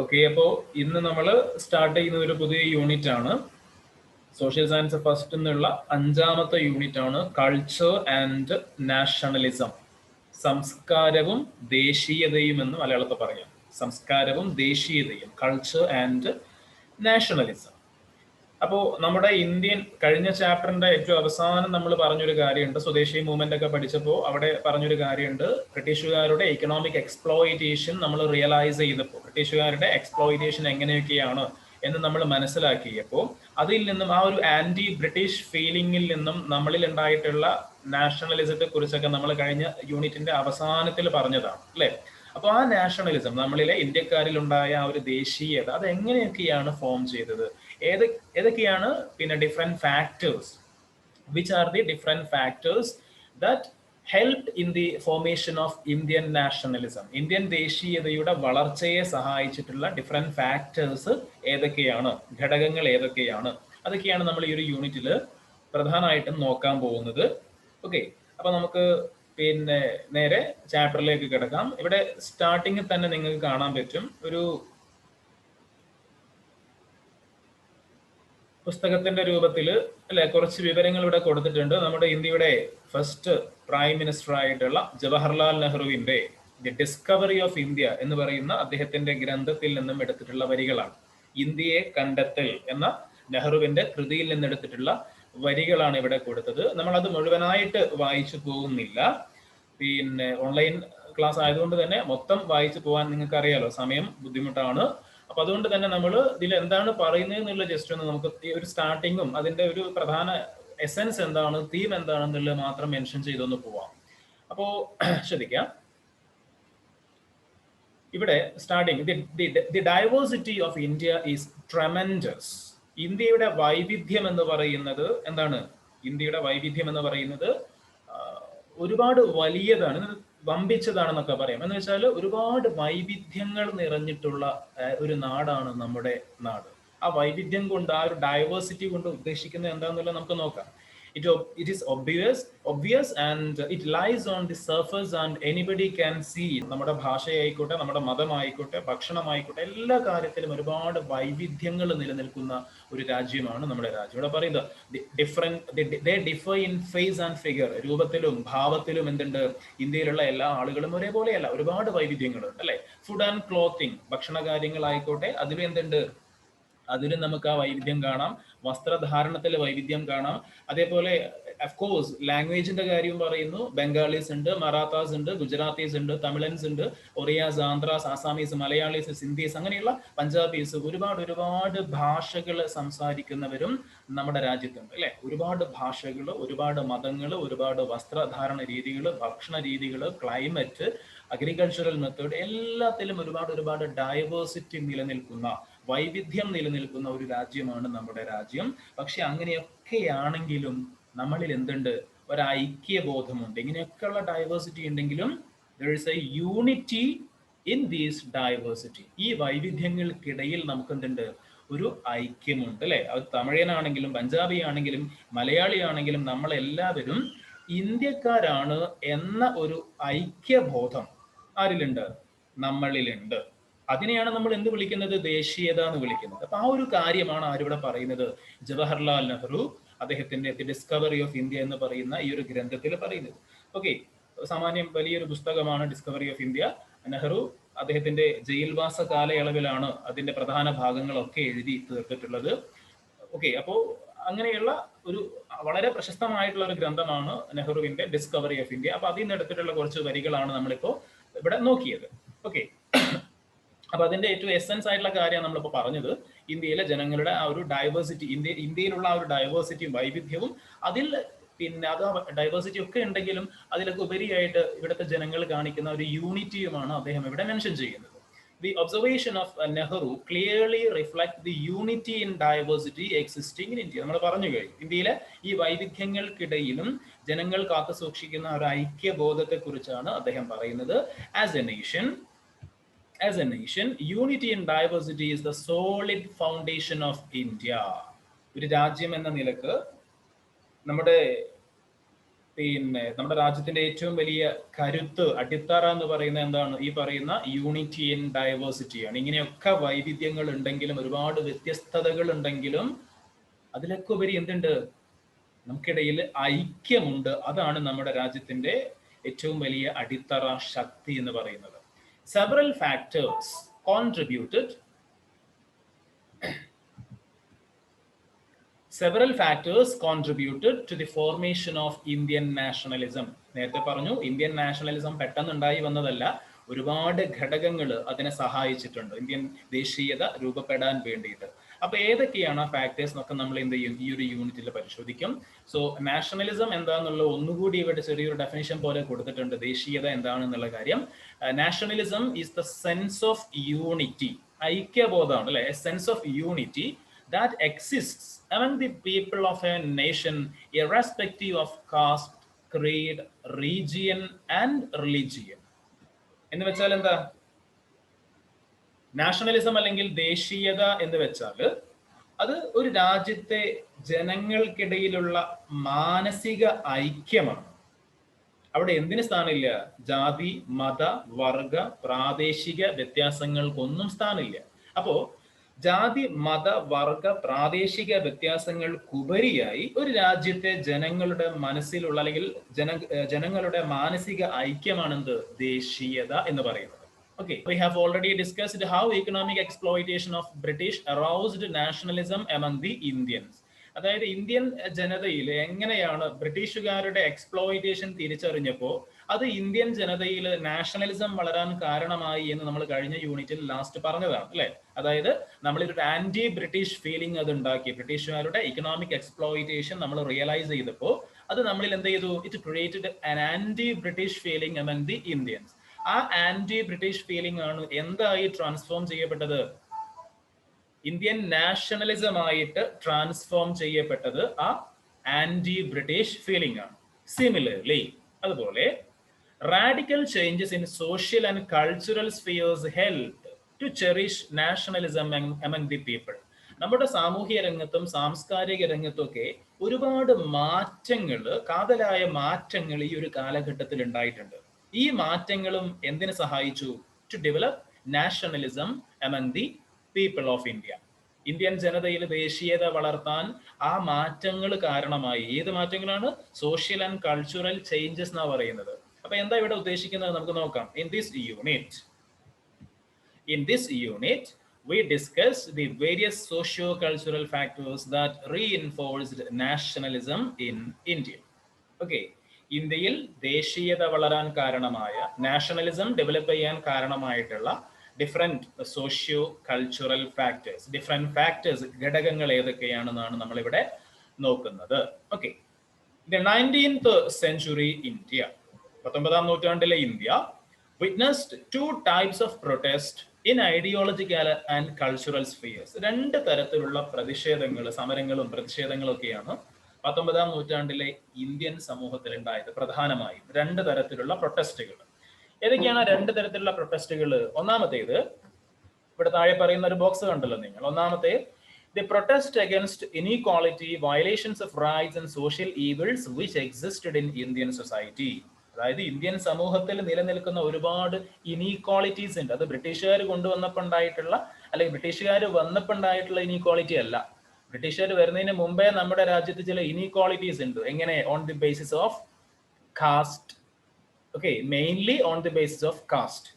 Okay, അപ്പോൾ ഇന്ന് നമ്മൾ സ്റ്റാർട്ട് ചെയ്യുന്ന ഒരു പുതിയ യൂണിറ്റ് ആണ്. സോഷ്യൽ സയൻസ് ഫസ്റ്റ് എന്നുള്ള 5ാമത്തെ യൂണിറ്റ് ആണ് കൾച്ചർ ആൻഡ് നാഷണലിസം. സംസ്കാരവും ദേശീയതയും എന്ന് മലയാളത്തിൽ പറയാം. സംസ്കാരവും ദേശീയതയും, കൾച്ചർ ആൻഡ് നാഷണലിസം. അപ്പോൾ നമ്മുടെ ഇന്ത്യൻ കഴിഞ്ഞ ചാപ്റ്ററിന്റെ ഏറ്റവും അവസാനം നമ്മൾ പറഞ്ഞൊരു കാര്യമുണ്ട്. സ്വദേശി മൂവ്മെന്റ് ഒക്കെ പഠിച്ചപ്പോൾ അവിടെ പറഞ്ഞൊരു കാര്യമുണ്ട്. ബ്രിട്ടീഷുകാരുടെ എക്കണോമിക് എക്സ്പ്ലോയിറ്റേഷൻ നമ്മൾ റിയലൈസ് ചെയ്തപ്പോൾ, ബ്രിട്ടീഷുകാരുടെ എക്സ്പ്ലോയിറ്റേഷൻ എങ്ങനെയൊക്കെയാണ് എന്ന് നമ്മൾ മനസ്സിലാക്കിയപ്പോൾ അതിൽ നിന്നും ആ ഒരു ആന്റി ബ്രിട്ടീഷ് ഫീലിംഗിൽ നിന്നും നമ്മളിൽ ഉണ്ടായിട്ടുള്ള നാഷണലിസത്തെ കുറിച്ചൊക്കെ നമ്മൾ കഴിഞ്ഞ യൂണിറ്റിന്റെ അവസാനത്തിൽ പറഞ്ഞതാണ് അല്ലേ. അപ്പോൾ ആ നാഷണലിസം, നമ്മളിലെ ഇന്ത്യക്കാരിൽ ഉണ്ടായ ആ ഒരു ദേശീയത, അത് എങ്ങനെയൊക്കെയാണ് ഫോം ചെയ്തത്, ഏതൊക്കെയാണ് പിന്നെ different factors, which are the different factors that help in the formation of Indian nationalism. Indian ദേശീയതയുടെ വളർച്ചയെ സഹായിച്ചിട്ടുള്ള ഡിഫറെന്റ് ഫാക്ടേഴ്സ് ഏതൊക്കെയാണ്, ഘടകങ്ങൾ ഏതൊക്കെയാണ്, അതൊക്കെയാണ് നമ്മൾ ഈ ഒരു യൂണിറ്റിൽ പ്രധാനമായിട്ടും നോക്കാൻ പോകുന്നത്. ഓക്കെ, അപ്പൊ നമുക്ക് പിന്നെ നേരെ ചാപ്റ്ററിലേക്ക് കിടക്കാം. ഇവിടെ സ്റ്റാർട്ടിങ്ങിൽ തന്നെ നിങ്ങൾക്ക് കാണാൻ പറ്റും ഒരു പുസ്തകത്തിന്റെ രൂപത്തിൽ അല്ലെ, കുറച്ച് വിവരങ്ങൾ ഇവിടെ കൊടുത്തിട്ടുണ്ട്. നമ്മുടെ ഇന്ത്യയുടെ ഫസ്റ്റ് പ്രൈം മിനിസ്റ്റർ ആയിട്ടുള്ള ജവഹർലാൽ നെഹ്റുവിന്റെ ദി ഡിസ്കവറി ഓഫ് ഇന്ത്യ എന്ന് പറയുന്ന അദ്ദേഹത്തിന്റെ ഗ്രന്ഥത്തിൽ നിന്നും എടുത്തിട്ടുള്ള വരികളാണ്. ഇന്ത്യയെ കണ്ടെത്തൽ എന്ന നെഹ്റുവിന്റെ കൃതിയിൽ നിന്ന് എടുത്തിട്ടുള്ള വരികളാണ് ഇവിടെ കൊടുത്തത്. നമ്മൾ അത് മുഴുവനായിട്ട് വായിച്ചു പോകുന്നില്ല. പിന്നെ ഓൺലൈൻ ക്ലാസ് ആയതുകൊണ്ട് തന്നെ മൊത്തം വായിച്ചു പോകാൻ നിങ്ങൾക്ക് അറിയാലോ, സമയം ബുദ്ധിമുട്ടാണ്. അപ്പൊ അതുകൊണ്ട് തന്നെ നമ്മൾ ഇതിൽ എന്താണ് പറയുന്നത് എന്നുള്ള ജസ്റ്റ് ഒന്ന് നമുക്ക് ഈ ഒരു സ്റ്റാർട്ടിങ്ങും അതിന്റെ ഒരു പ്രധാന എസെൻസ് എന്താണ്, തീം എന്താണെന്നുള്ളത് മാത്രം മെൻഷൻ ചെയ്തൊന്ന് പോവാം. അപ്പോ ശ്രദ്ധിക്കാം, ഇവിടെ starting the diversity of India is tremendous. ഇന്ത്യയുടെ വൈവിധ്യം എന്ന് പറയുന്നത് എന്താണ്? ഇന്ത്യയുടെ വൈവിധ്യം എന്ന് പറയുന്നത് ഒരുപാട് വലിയതാണ്, വമ്പിച്ചതാണെന്നൊക്കെ പറയാം. എന്ന് വെച്ചാൽ ഒരുപാട് വൈവിധ്യങ്ങൾ നിറഞ്ഞിട്ടുള്ള ഒരു നാടാണ് നമ്മുടെ നാട്. ആ വൈവിധ്യം കൊണ്ട്, ആ ഒരു ഡൈവേഴ്സിറ്റി കൊണ്ട് ഉദ്ദേശിക്കുന്നത് എന്താണെന്നുള്ളത് നമുക്ക് നോക്കാം. It is obvious and it lies on the surface and anybody can see. നമ്മുടെ ഭാഷയായിക്കോട്ടെ, നമ്മുടെ മതമായിക്കോട്ടെ, ഭക്ഷണമായിക്കോട്ടെ, എല്ലാ കാര്യത്തിലും ഒരുപാട് വൈവിധ്യങ്ങൾ നിലനിൽക്കുന്ന ഒരു രാജ്യമാണ് നമ്മുടെ രാജ്യം. ഇവിടെ പറയുന്നത് they differ in face and figure. രൂപത്തിലും ഭാവത്തിലും എന്തുണ്ട്, ഇന്ത്യയിലുള്ള എല്ലാ ആളുകളും ഒരേപോലെയല്ല, ഒരുപാട് വൈവിധ്യങ്ങളുണ്ട് അല്ലെ. ഫുഡ് ആൻഡ് ക്ലോത്തിങ്, ഭക്ഷണ കാര്യങ്ങളായിക്കോട്ടെ, അതിലും എന്തുണ്ട്, അതിലും നമുക്ക് ആ വൈവിധ്യം കാണാം. വസ്ത്രധാരണത്തിൽ വൈവിധ്യം കാണാം. അതേപോലെ അഫ്കോഴ്സ് ലാംഗ്വേജിന്റെ കാര്യം പറയുന്നു. ബംഗാളീസ് ഉണ്ട്, മറാത്താസ് ഉണ്ട്, ഗുജറാത്തീസ് ഉണ്ട്, തമിഴൻസ് ഉണ്ട്, ഒറിയാസ്, ആന്ധ്രാസ്, ആസാമീസ്, മലയാളീസ്, സിന്ധീസ്, അങ്ങനെയുള്ള പഞ്ചാബീസ്, ഒരുപാട് ഭാഷകൾ സംസാരിക്കുന്നവരും നമ്മുടെ രാജ്യത്തുണ്ട് അല്ലെ. ഒരുപാട് ഭാഷകൾ, ഒരുപാട് മതങ്ങൾ, ഒരുപാട് വസ്ത്രധാരണ രീതികൾ, ഭക്ഷണ രീതികൾ, ക്ലൈമറ്റ്, അഗ്രികൾച്ചറൽ മെത്തേഡ്, എല്ലാത്തിലും ഒരുപാട് ഡൈവേഴ്സിറ്റി നിലനിൽക്കുന്ന, വൈവിധ്യം നിലനിൽക്കുന്ന ഒരു രാജ്യമാണ് നമ്മുടെ രാജ്യം. പക്ഷെ അങ്ങനെയൊക്കെയാണെങ്കിലും നമ്മളിൽ എന്തുണ്ട്, ഒരു ഐക്യബോധമുണ്ട്. ഇങ്ങനെയൊക്കെയുള്ള ഡൈവേഴ്സിറ്റി ഉണ്ടെങ്കിലും there is a unity in this diversity. ഈ വൈവിധ്യങ്ങൾക്കിടയിൽ നമുക്ക് എന്തുണ്ട്, ഒരു ഐക്യമുണ്ട് അല്ലെ. അത് തമിഴനാണെങ്കിലും പഞ്ചാബി ആണെങ്കിലും മലയാളി ആണെങ്കിലും നമ്മളെല്ലാവരും ഇന്ത്യക്കാരാണ് എന്ന ഒരു ഐക്യബോധം ആരിലുണ്ട്, നമ്മളിലുണ്ട്. അതിനെയാണ് നമ്മൾ എന്ത് വിളിക്കുന്നത്, ദേശീയത എന്ന് വിളിക്കുന്നത്. അപ്പൊ ആ ഒരു കാര്യമാണ് ആരിവിടെ പറയുന്നത്, ജവഹർലാൽ നെഹ്റു അദ്ദേഹത്തിന്റെ ദി ഡിസ്കവറി ഓഫ് ഇന്ത്യ എന്ന് പറയുന്ന ഈ ഒരു ഗ്രന്ഥത്തിൽ പറയുന്നത്. ഓക്കെ, സാമാന്യം വലിയൊരു പുസ്തകമാണ് ഡിസ്കവറി ഓഫ് ഇന്ത്യ. നെഹ്റു അദ്ദേഹത്തിന്റെ ജയിൽവാസ കാലയളവിലാണ് അതിന്റെ പ്രധാന ഭാഗങ്ങളൊക്കെ എഴുതി തീർത്തിട്ടുള്ളത്. ഓക്കെ, അപ്പോ അങ്ങനെയുള്ള ഒരു വളരെ പ്രശസ്തമായിട്ടുള്ള ഒരു ഗ്രന്ഥമാണ് നെഹ്റുവിന്റെ ഡിസ്കവറി ഓഫ് ഇന്ത്യ. അപ്പൊ അതിൽ നിന്ന് എടുത്തിട്ടുള്ള കുറച്ച് വരികളാണ് നമ്മളിപ്പോ ഇവിടെ നോക്കിയത്. ഓക്കെ, അപ്പൊ അതിന്റെ ഏറ്റവും എസെൻസ് ആയിട്ടുള്ള കാര്യമാണ് നമ്മളിപ്പോൾ പറഞ്ഞത്. ഇന്ത്യയിലെ ജനങ്ങളുടെ ആ ഒരു ഡൈവേഴ്സിറ്റി, ഇന്ത്യയിലുള്ള ആ ഒരു ഡൈവേഴ്സിറ്റിയും വൈവിധ്യവും, അതിൽ പിന്നെ അത് ഡൈവേഴ്സിറ്റി ഒക്കെ ഉണ്ടെങ്കിലും അതിലൊക്കെ ഉപരിയായിട്ട് ഇവിടുത്തെ ജനങ്ങൾ കാണിക്കുന്ന ഒരു യൂണിറ്റിയുമാണ് അദ്ദേഹം ഇവിടെ മെൻഷൻ ചെയ്യുന്നത്. The observation of Nehru clearly reflect the unity in diversity existing in India. നമ്മൾ പറഞ്ഞു കഴിഞ്ഞു, ഇന്ത്യയിലെ ഈ വൈവിധ്യങ്ങൾക്കിടയിലും ജനങ്ങൾ കാത്തു സൂക്ഷിക്കുന്ന ഒരു ഐക്യബോധത്തെ കുറിച്ചാണ് അദ്ദേഹം പറയുന്നത്. As a nation, unity in diversity is the solid foundation of India. ഒരു രാജ്യം എന്ന നിലക്ക് നമ്മുടെ പിന്നെ നമ്മുടെ രാജ്യത്തിന്റെ ഏറ്റവും വലിയ കരുത്ത്, അടിത്തറ എന്ന് പറയുന്നത് എന്താണ്? ഈ പറയുന്ന യൂണിറ്റി ഇൻ ഡൈവേഴ്സിറ്റിയാണ്. ഇങ്ങനെയൊക്കെ വൈവിധ്യങ്ങൾ ഉണ്ടെങ്കിലും, ഒരുപാട് വ്യത്യസ്തതകൾ ഉണ്ടെങ്കിലും, അതിലൊക്കെ ഉപരി എന്തുണ്ട്? നമുക്കിടയിൽ ഐക്യമുണ്ട്. അതാണ് നമ്മുടെ രാജ്യത്തിന്റെ ഏറ്റവും വലിയ അടിത്തറ, ശക്തി എന്ന് പറയുന്നത്. Several factors contributed Several factors contributed to the formation of Indian nationalism. നേരത്തെ പറഞ്ഞു, ഇന്ത്യൻ നാഷണലിസം പെട്ടെന്നുണ്ടായി വന്നതല്ല, ഒരുപാട് ഘടകങ്ങൾ അതിനെ സഹായിച്ചിട്ടുണ്ട് ഇന്ത്യൻ ദേശീയത രൂപപ്പെടാൻ വേണ്ടിയിട്ട്. അപ്പൊ ഏതൊക്കെയാണ് ആ ഫാക്ടേഴ്സ് എന്നൊക്കെ നമ്മൾ എന്ത് ചെയ്യും? ഈ ഒരു യൂണിറ്റിൽ പരിശോധിക്കും. സോ നാഷണലിസം എന്താണെന്നുള്ള ഒന്നുകൂടി ഇവിടെ ചെറിയൊരു ഡെഫിനിഷൻ പോലെ കൊടുത്തിട്ടുണ്ട്, ദേശീയത എന്താണെന്നുള്ള കാര്യം. Nationalism is the sense of unity, ഐക്യബോധമാണ് അല്ലെ, a sense of unity that exists among the people of a nation irrespective of caste, creed, region and religion. എന്ന് വെച്ചാൽ എന്താ? നാഷണലിസം അല്ലെങ്കിൽ ദേശീയത എന്ന് വെച്ചാൽ അത് ഒരു രാജ്യത്തെ ജനങ്ങൾക്കിടയിലുള്ള മാനസിക ഐക്യമാണ്. അവിടെ എന്തിന് സ്ഥാനമില്ല? ജാതി, മത, വർഗ, പ്രാദേശിക വ്യത്യാസങ്ങൾക്കൊന്നും സ്ഥാനമില്ല. അപ്പോ ജാതി, മത, വർഗ, പ്രാദേശിക വ്യത്യാസങ്ങൾക്കുപരിയായി ഒരു രാജ്യത്തെ ജനങ്ങളുടെ മനസ്സിലുള്ള അല്ലെങ്കിൽ ജനങ്ങളുടെ മാനസിക ഐക്യമാണെന്ത്? ദേശീയത എന്ന് പറയുന്നത്. Okay, we have already discussed how economic exploitation of British aroused nationalism among the Indians. അതായത് ഇന്ത്യൻ ജനതയിൽ എങ്ങനെയാണ് ബ്രിട്ടീഷുകാരുടെ എക്സ്പ്ലോയിറ്റേഷൻ തിരിച്ചറിഞ്ഞപ്പോൾ അത് ഇന്ത്യൻ ജനതയിൽ നാഷണലിസം വളരാൻ കാരണമായി എന്ന് നമ്മൾ കഴിഞ്ഞ യൂണിറ്റിൽ ലാസ്റ്റ് പറഞ്ഞതാണ് അല്ലെ. അതായത് നമ്മളൊരു ആന്റി ബ്രിട്ടീഷ് ഫീലിംഗ് അത് ഉണ്ടാക്കി, ബ്രിട്ടീഷുകാരുടെ ഇക്കണോമിക് എക്സ്പ്ലോയിറ്റേഷൻ നമ്മൾ റിയലൈസ് ചെയ്തപ്പോൾ അത് നമ്മളിൽ എന്ത് ചെയ്തു? It created an anti British feeling among the Indians. ആ ആന്റി ബ്രിട്ടീഷ് ഫീലിംഗ് ആണ് എന്തായി ട്രാൻസ്ഫോം ചെയ്യപ്പെട്ടത്? ഇന്ത്യൻ നാഷണലിസം ആയിട്ട് ട്രാൻസ്ഫോം ചെയ്യപ്പെട്ടത് ആ ആന്റി ബ്രിട്ടീഷ് ഫീലിംഗ് ആണ്. സിമിലർലി അതുപോലെ radical changes in social and cultural spheres help to cherish nationalism among the people. നമ്മുടെ സാമൂഹിക രംഗത്തും സാംസ്കാരിക രംഗത്തും ഒക്കെ ഒരുപാട് മാറ്റങ്ങൾ, കാതലായ മാറ്റങ്ങൾ ഈ ഒരു കാലഘട്ടത്തിൽ ഉണ്ടായിട്ടുണ്ട്. ഈ മാറ്റങ്ങളും എന്തിനു സഹായിച്ചു? To develop nationalism among the people of India. Indian ജനതയിൽ ദേശീയത വളർത്താൻ ആ മാറ്റങ്ങൾ കാരണമായി. ഏത് മാറ്റങ്ങളാണ്? സോഷ്യൽ ആൻഡ് കൾച്ചറൽ ചേഞ്ചസ് എന്നാ പറയുന്നത്. അപ്പൊ എന്താ ഇവിടെ ഉദ്ദേശിക്കുന്നത് നമുക്ക് നോക്കാം. In this unit we discuss the various socio-cultural factors that reinforced nationalism in India. Okay, ഇന്ത്യയിൽ ദേശീയത വളരാൻ കാരണമായ, നാഷണലിസം ഡെവലപ്പ് ചെയ്യാൻ കാരണമായിട്ടുള്ള different socio cultural factors, different factors, ഘടകങ്ങൾ ഏതൊക്കെയാണെന്നാണ് നമ്മളിവിടെ നോക്കുന്നത്. Okay, the 19th century India, 19ാം നൂറ്റാണ്ടിലെ India witnessed two types of protest in ideological and cultural spheres. രണ്ട് തരത്തിലുള്ള പ്രതിഷേധങ്ങൾ, സമരങ്ങളും പ്രതിഷേധങ്ങളും ഒക്കെയാണ് 19ാം നൂറ്റാണ്ടിലെ ഇന്ത്യൻ സമൂഹത്തിൽ ഉണ്ടായത്. പ്രധാനമായും രണ്ട് തരത്തിലുള്ള പ്രൊട്ടസ്റ്റുകൾ. ഏതൊക്കെയാണ് രണ്ട് തരത്തിലുള്ള പ്രൊട്ടസ്റ്റുകൾ? ഒന്നാമത്തേത് ഇവിടെ താഴെ പറയുന്ന ഒരു ബോക്സ് കണ്ടല്ലോ നിങ്ങൾ. ഒന്നാമത്തെ, the protest against inequality, violations of rights and social evils which existed in Indian society. അതായത് ഇന്ത്യൻ സമൂഹത്തിൽ നിലനിൽക്കുന്ന ഒരുപാട് ഇനീക്വാളിറ്റീസ് ഉണ്ട്. അത് ബ്രിട്ടീഷുകാർ കൊണ്ടുവന്നപ്പോൾ ഉണ്ടായിട്ടുള്ള, അല്ലെങ്കിൽ ബ്രിട്ടീഷുകാർ വന്നപ്പോൾ ഉണ്ടായിട്ടുള്ള ഇനീക്വാളിറ്റി അല്ല. ബ്രിട്ടീഷുകാർ വരുന്നതിന് മുമ്പേ നമ്മുടെ രാജ്യത്ത് ചില ഇനീക്വാളിറ്റീസ് ഉണ്ട്. എങ്ങനെ? On the basis of caste. Okay, mainly on the basis of caste,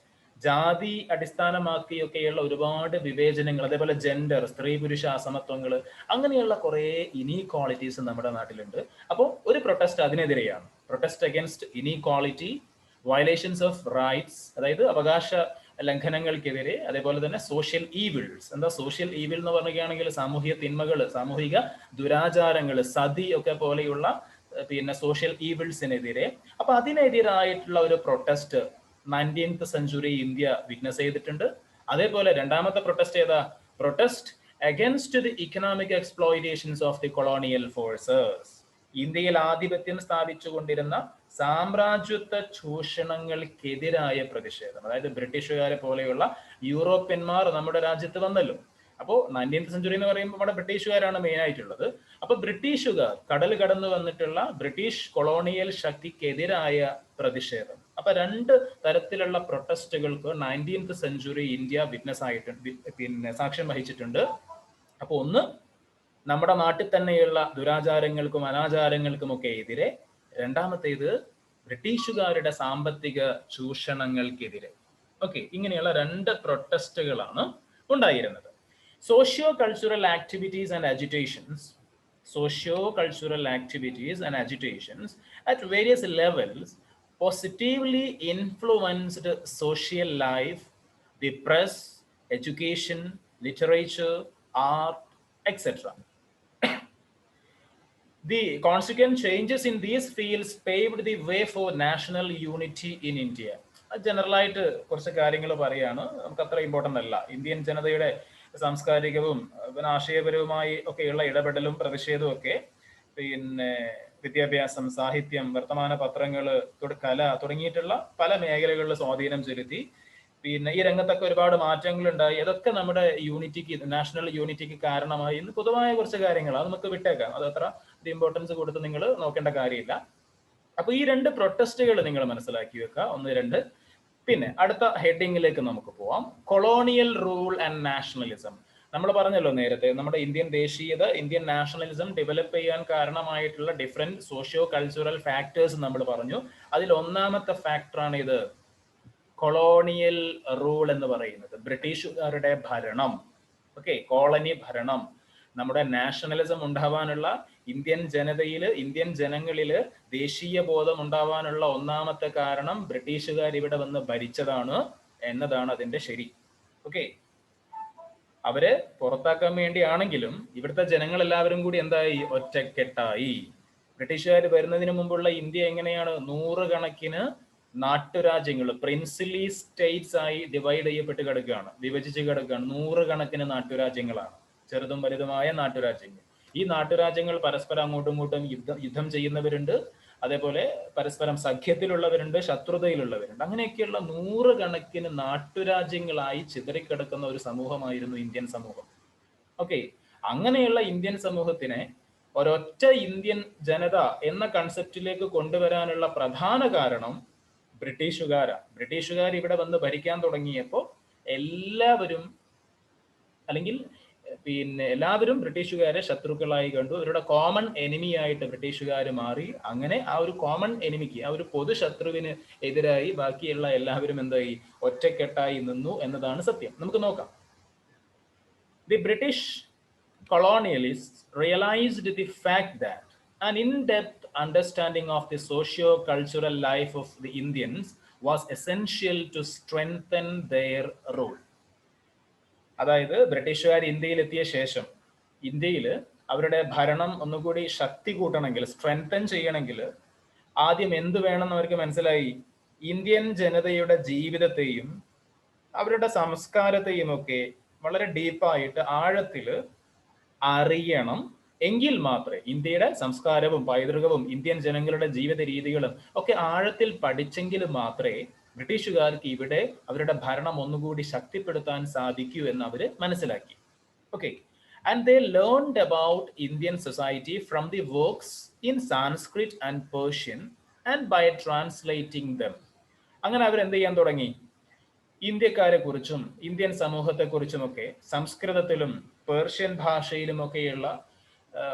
ജാതി അടിസ്ഥാനമാക്കിയൊക്കെയുള്ള ഒരുപാട് വിവേചനങ്ങൾ, അതേപോലെ ജെൻഡർ, സ്ത്രീ പുരുഷ അസമത്വങ്ങൾ, അങ്ങനെയുള്ള കുറെ ഇനീക്വാളിറ്റീസ് നമ്മുടെ നാട്ടിലുണ്ട്. അപ്പോൾ ഒരു പ്രൊട്ടസ്റ്റ് അതിനെതിരെയാണ്. Protest against inequality, violations of rights, അതായത് അവകാശ ലംഘനങ്ങൾക്കെതിരെ, അതേപോലെ തന്നെ സോഷ്യൽ ഈവിൾസ്. എന്താ സോഷ്യൽ ഈവിൾ എന്ന് പറയുകയാണെങ്കിൽ സാമൂഹിക തിന്മകൾ, സാമൂഹിക ദുരാചാരങ്ങൾ, സതി ഒക്കെ പോലെയുള്ള പിന്നെ സോഷ്യൽ ഈവിൾസിനെതിരെ. അപ്പൊ അതിനെതിരായിട്ടുള്ള ഒരു protest 19th century India witness ചെയ്തിട്ടുണ്ട്. അതേപോലെ രണ്ടാമത്തെ പ്രൊട്ടസ്റ്റ് ഏതാ? Protest against the economic exploitations of the colonial forces. ഇന്ത്യയിൽ ആധിപത്യം സ്ഥാപിച്ചുകൊണ്ടിരുന്ന സാമ്രാജ്യത്വ ചൂഷണങ്ങൾക്കെതിരായ പ്രതിഷേധം. അതായത് ബ്രിട്ടീഷുകാരെ പോലെയുള്ള യൂറോപ്യന്മാർ നമ്മുടെ രാജ്യത്ത് വന്നല്ലോ, അപ്പോൾ 19th സെഞ്ചുറി എന്ന് പറയുമ്പോൾ നമ്മുടെ ബ്രിട്ടീഷുകാരാണ് മെയിൻ ആയിട്ടുള്ളത്. അപ്പൊ ബ്രിട്ടീഷുകാർ കടൽ കടന്നു വന്നിട്ടുള്ള ബ്രിട്ടീഷ് കൊളോണിയൽ ശക്തിക്കെതിരായ പ്രതിഷേധം. അപ്പൊ രണ്ട് തരത്തിലുള്ള പ്രൊട്ടസ്റ്റുകൾക്ക് 19th സെഞ്ചുറി ഇന്ത്യ വിറ്റ്നസ് ആയിട്ടുണ്ട്, പിന്നെ സാക്ഷ്യം വഹിച്ചിട്ടുണ്ട്. അപ്പൊ ഒന്ന് നമ്മുടെ നാട്ടിൽ തന്നെയുള്ള ദുരാചാരങ്ങൾക്കും അനാചാരങ്ങൾക്കും ഒക്കെ എതിരെ, രണ്ടാമത്തേത് ബ്രിട്ടീഷുകാരുടെ സാമ്പത്തിക ചൂഷണങ്ങൾക്കെതിരെ. ഓക്കെ, ഇങ്ങനെയുള്ള രണ്ട് പ്രൊട്ടസ്റ്റുകളാണ് ഉണ്ടായിരുന്നത്. Socio-cultural activities and agitations at various levels positively influenced social life, the press, education, literature, art, etc. The consequent changes in these fields paved the way for national unity in India. General ആയിട്ട് കുറച്ച് കാര്യങ്ങൾ പറയാണ്, നമുക്ക് അത്ര important അല്ല. Indian ജനതയുടെ സാംസ്കാരികവും ആശയപരവുമായി ഒക്കെയുള്ള ഇടപെടലും പ്രതിഷേധവും ഒക്കെ, പിന്നെ വിദ്യാഭ്യാസം, സാഹിത്യം, വർത്തമാന പത്രങ്ങള്, കല തുടങ്ങിയിട്ടുള്ള പല മേഖലകളിൽ സ്വാധീനം ചെലുത്തി. പിന്നെ ഈ രംഗത്തൊക്കെ ഒരുപാട് മാറ്റങ്ങൾ ഉണ്ടായി. അതൊക്കെ നമ്മുടെ യൂണിറ്റിക്ക്, നാഷണൽ യൂണിറ്റിക്ക് കാരണമായി. ഇന്ന് പൊതുവായ കുറച്ച് കാര്യങ്ങൾ അത് നമുക്ക് വിട്ടേക്കാം, അത് അത്ര ഇമ്പോർട്ടൻസ് കൊടുത്ത് നിങ്ങൾ നോക്കേണ്ട കാര്യമില്ല. അപ്പൊ ഈ രണ്ട് പ്രൊട്ടസ്റ്റുകൾ നിങ്ങൾ മനസ്സിലാക്കി വെക്കുക, 1, 2. പിന്നെ അടുത്ത ഹെഡിങ്ങിലേക്ക് നമുക്ക് പോവാം. Colonial rule and nationalism. നമ്മൾ പറഞ്ഞല്ലോ നേരത്തെ, നമ്മുടെ ഇന്ത്യൻ ദേശീയത, ഇന്ത്യൻ നാഷണലിസം ഡെവലപ്പ് ചെയ്യാൻ കാരണമായിട്ടുള്ള ഡിഫറെന്റ് സോഷ്യോ കൾച്ചറൽ ഫാക്ടേഴ്സ് നമ്മൾ പറഞ്ഞു. അതിൽ ഒന്നാമത്തെ ഫാക്ടറാണ് ഇത്, കൊളോണിയൽ റൂൾ എന്ന് പറയുന്നത്, ബ്രിട്ടീഷുകാരുടെ ഭരണം. ഓക്കെ, കോളനി ഭരണം. നമ്മുടെ നാഷണലിസം ഉണ്ടാവാനുള്ള, ഇന്ത്യൻ ജനതയിൽ, ഇന്ത്യൻ ജനങ്ങളിൽ ദേശീയ ബോധം ഉണ്ടാവാനുള്ള ഒന്നാമത്തെ കാരണം ബ്രിട്ടീഷുകാർ ഇവിടെ വന്ന് ഭരിച്ചതാണ് എന്നതാണ് അതിന്റെ ശരി. ഓക്കെ, അവരെ പുറത്താക്കാൻ വേണ്ടിയാണെങ്കിലും ഇവിടുത്തെ ജനങ്ങൾ എല്ലാവരും കൂടി എന്തായി, ഒറ്റക്കെട്ടായി. ബ്രിട്ടീഷുകാർ വരുന്നതിന് മുമ്പുള്ള ഇന്ത്യ എങ്ങനെയാണ്, 100 കണക്കിന് നാട്ടുരാജ്യങ്ങൾ, പ്രിൻസിലി സ്റ്റേറ്റ്സ് ആയി ഡിവൈഡ് ചെയ്യപ്പെട്ട് കിടക്കുകയാണ്, വിഭജിച്ച് കിടക്കുകയാണ്. 100 കണക്കിന് നാട്ടുരാജ്യങ്ങളാണ്, ചെറുതും വലുതുമായ നാട്ടുരാജ്യങ്ങൾ. ഈ നാട്ടുരാജ്യങ്ങൾ പരസ്പരം അങ്ങോട്ടും ഇങ്ങോട്ടും യുദ്ധം ചെയ്യുന്നവരുണ്ട്, അതേപോലെ പരസ്പരം സഖ്യത്തിലുള്ളവരുണ്ട്, ശത്രുതയിലുള്ളവരുണ്ട്. അങ്ങനെയൊക്കെയുള്ള 100 കണക്കിന് നാട്ടുരാജ്യങ്ങളായി ചിതറിക്കിടക്കുന്ന ഒരു സമൂഹമായിരുന്നു ഇന്ത്യൻ സമൂഹം. ഓക്കെ, അങ്ങനെയുള്ള ഇന്ത്യൻ സമൂഹത്തിനെ ഒരൊറ്റ ഇന്ത്യൻ ജനത എന്ന കൺസെപ്റ്റിലേക്ക് കൊണ്ടുവരാനുള്ള പ്രധാന കാരണം ബ്രിട്ടീഷുകാരാണ്. ബ്രിട്ടീഷുകാർ ഇവിടെ വന്ന് ഭരിക്കാൻ തുടങ്ങിയപ്പോൾ എല്ലാവരും, അല്ലെങ്കിൽ പിന്നെ എല്ലാവരും ബ്രിട്ടീഷുകാരെ ശത്രുക്കളായി കണ്ടു. അവരുടെ കോമൺ എനിമി ആയിട്ട് ബ്രിട്ടീഷുകാർ മാറി. അങ്ങനെ ആ ഒരു കോമൺ എനിമിക്ക്, ആ ഒരു പൊതു ശത്രുവിന് എതിരായി ബാക്കിയുള്ള എല്ലാവരും എന്തായി, ഒറ്റക്കെട്ടായി നിന്നു എന്നതാണ് സത്യം. നമുക്ക് നോക്കാം. The British colonialists realized the fact that an in-depth understanding of the socio-cultural life of the Indians was essential to strengthen their rule. അതായത് ബ്രിട്ടീഷുകാർ ഇന്ത്യയിൽ എത്തിയ ശേഷം ഇന്ത്യയിൽ അവരുടെ ഭരണം ഒന്നുകൂടി ശക്തി കൂട്ടണമെങ്കിൽ, സ്ട്രെങ്തൻ ചെയ്യണമെങ്കിൽ ആദ്യം എന്ത് വേണമെന്ന് അവർക്ക് മനസ്സിലായി. ഇന്ത്യൻ ജനതയുടെ ജീവിതത്തെയും അവരുടെ സംസ്കാരത്തെയും ഒക്കെ വളരെ ഡീപ്പായിട്ട് ആഴത്തിൽ അറിയണം. എങ്കിൽ മാത്രമേ ഇന്ത്യയുടെ സംസ്കാരവും പൈതൃകവും ഇന്ത്യൻ ജനങ്ങളുടെ ജീവിത രീതികളും ഒക്കെ ആഴത്തിൽ പഠിച്ചെങ്കിൽ മാത്രമേ ബ്രിട്ടീഷുകാർക്ക് ഇവിടെ അവരുടെ ഭരണം ഒന്നുകൂടി ശക്തിപ്പെടുത്താൻ സാധിക്കൂ എന്ന് അവർ മനസ്സിലാക്കി. Okay, and they learned about Indian society from the works in Sanskrit and Persian and by translating them. അങ്ങനെ അവർ എന്ത് ചെയ്യാൻ തുടങ്ങി, ഇന്ത്യക്കാരെ കുറിച്ചും ഇന്ത്യൻ സമൂഹത്തെ കുറിച്ചുമൊക്കെ സംസ്കൃതത്തിലും പേർഷ്യൻ ഭാഷയിലുമൊക്കെയുള്ള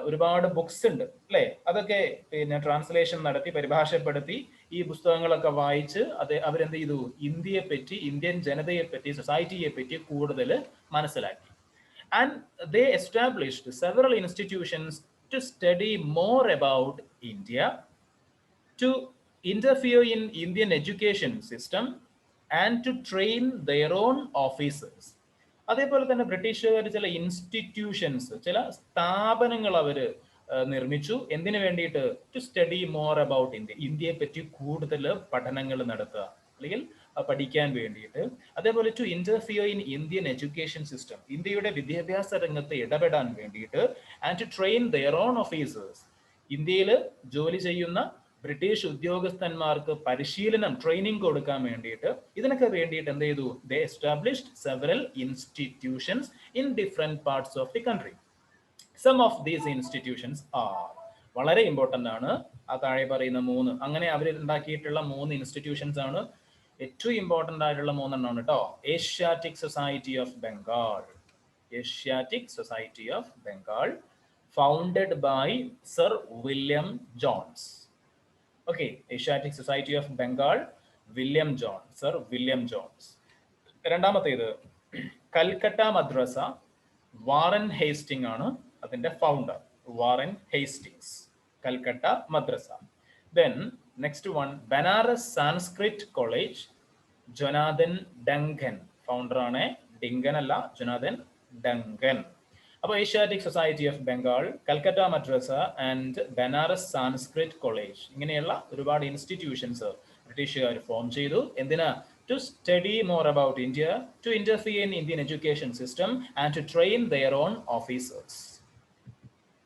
ഒരുപാട് ബുക്സ് ഉണ്ട് അല്ലേ. അതൊക്കെ പിന്നെ ട്രാൻസ്ലേഷൻ നടത്തി പരിഭാഷപ്പെടുത്തി ഈ പുസ്തകങ്ങളൊക്കെ വായിച്ച് അവരെന്ത് ചെയ്തു, ഇന്ത്യയെ പറ്റി, ഇന്ത്യൻ ജനതയെ പറ്റി, സൊസൈറ്റിയെ പറ്റി കൂടുതൽ മനസ്സിലാക്കി. And they established several institutions to study more about India, to interfere in Indian education system and to train their own officers. അതേപോലെ തന്നെ ബ്രിട്ടീഷുകാർ ചില ഇൻസ്റ്റിറ്റ്യൂഷൻസ്, ചില സ്ഥാപനങ്ങൾ അവർ നിർമ്മിച്ചു. എന്തിനു വേണ്ടിയിട്ട്? To study more about India, ഇന്ത്യയെ പറ്റി കൂടുതൽ പഠനങ്ങൾ നടത്തുക, അല്ലെങ്കിൽ പഠിക്കാൻ വേണ്ടിയിട്ട്. അതേപോലെ to interfere in Indian education system, ഇന്ത്യയുടെ വിദ്യാഭ്യാസ രംഗത്ത് ഇടപെടാൻ വേണ്ടിയിട്ട്. And to train their own officers, ഇന്ത്യയിൽ ജോലി ചെയ്യുന്ന ബ്രിട്ടീഷ് ഉദ്യോഗസ്ഥന്മാർക്ക് പരിശീലനം ട്രെയിനിങ് കൊടുക്കാൻ വേണ്ടിയിട്ട് ഇതിനൊക്കെ വേണ്ടിയിട്ട് എന്ത് ചെയ്തു? They established several institutions in different parts of the country. Some of these institutions are, വളരെ ഇമ്പോർട്ടൻ്റ് ആണ് ആ താഴെ പറയുന്ന മൂന്ന്. അങ്ങനെ അവർ ഉണ്ടാക്കിയിട്ടുള്ള 3 ഇൻസ്റ്റിറ്റ്യൂഷൻസ് ആണ് ഏറ്റവും ഇമ്പോർട്ടൻ്റ് ആയിട്ടുള്ള 3 എണ്ണമാണ് കേട്ടോ. Asiatic society of Bengal, Asiatic society of Bengal, founded by sir William Jones. Okay, Asiatic society of Bengal, William John, sir William Jones. രണ്ടാമത്തേത് കൽക്കട്ട മദ്രസ, വാറൻ ഹേസ്റ്റിംഗ് ആണ് അതിന്റെ founder, Warren Hastings, Calcutta Madrasa. Then next one Banaras Sanskrit college, Jonathan Duncan, founder ആണ്. Dinkan അല്ല, Jonathan Duncan. അപ്പോൾ Asiatic society of Bengal, Calcutta Madrasa and Banaras Sanskrit college, ഇങ്ങനെയുള്ള ഒരുപാട് institutions ബ്രിട്ടീഷുകാർ form ചെയ്തു. എന്തിനാ? to study more about India, to interfere in Indian education system and to train their own officers.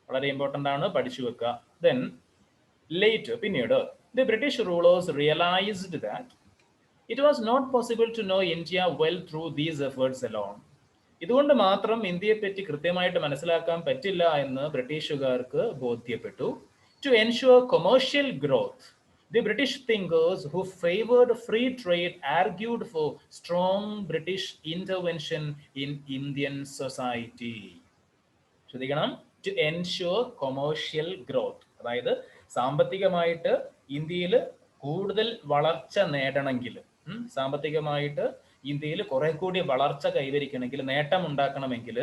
വളരെ important ആണ്, പഠിച്ചു വെക്കുക. Then later, പിന്നീട് the British rulers realized that it was not possible to know India well through these efforts alone. ഇതുകൊണ്ട് മാത്രം ഇന്ത്യയെ പറ്റി കൃത്യമായിട്ട് മനസ്സിലാക്കാൻ പറ്റില്ല എന്ന് ബ്രിട്ടീഷുകാർക്ക് ബോധ്യപ്പെട്ടു. To ensure commercial growth, the British thinkers who favored free trade argued for strong British intervention in Indian society. ശ്രദ്ധിക്കണം, to ensure commercial growth, അതായത് സാമ്പത്തികമായിട്ട് ഇന്ത്യയിൽ കൂടുതൽ വളർച്ച നേടണമെങ്കിൽ, സാമ്പത്തികമായിട്ട് ഇന്ത്യയിൽ കുറെ കൂടി വളർച്ച കൈവരിക്കണമെങ്കിൽ, നേട്ടം ഉണ്ടാക്കണമെങ്കിൽ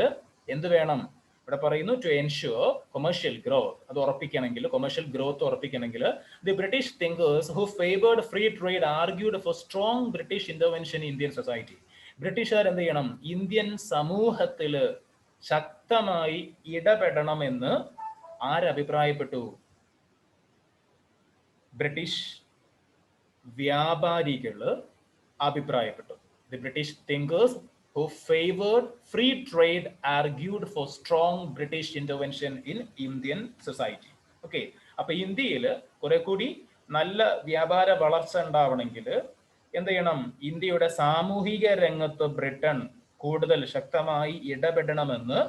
എന്ത് വേണം? ഇവിടെ പറയുന്നു ടു എൻഷ്യൂർ കൊമേഴ്ഷ്യൽ ഗ്രോത്ത്, അത് ഉറപ്പിക്കണമെങ്കിൽ, കൊമേഴ്ഷ്യൽ ഗ്രോത്ത് ഉറപ്പിക്കണമെങ്കിൽ the British thinkers who favoured free trade argued for strong British intervention in Indian society. ബ്രിട്ടീഷുകാർ എന്ത് ചെയ്യണം? ഇന്ത്യൻ സമൂഹത്തിൽ ശക്തമായി ഇടപെടണമെന്ന് ആരഭിപ്രായപ്പെട്ടു? ബ്രിട്ടീഷ് വ്യാപാരികൾ അഭിപ്രായപ്പെട്ടു. The British thinkers who favored free trade argued for strong British intervention in Indian society. Okay, അപ്പൊ ഇന്ത്യയിൽ കുറെ കൂടി നല്ല വ്യാപാര വളർച്ച ഉണ്ടാവണമെങ്കിൽ എന്ത് ചെയ്യണം? ഇന്ത്യയുടെ സാമൂഹിക രംഗത്ത് ബ്രിട്ടൻ കൂടുതൽ ശക്തമായി ഇടപെടണമെന്ന്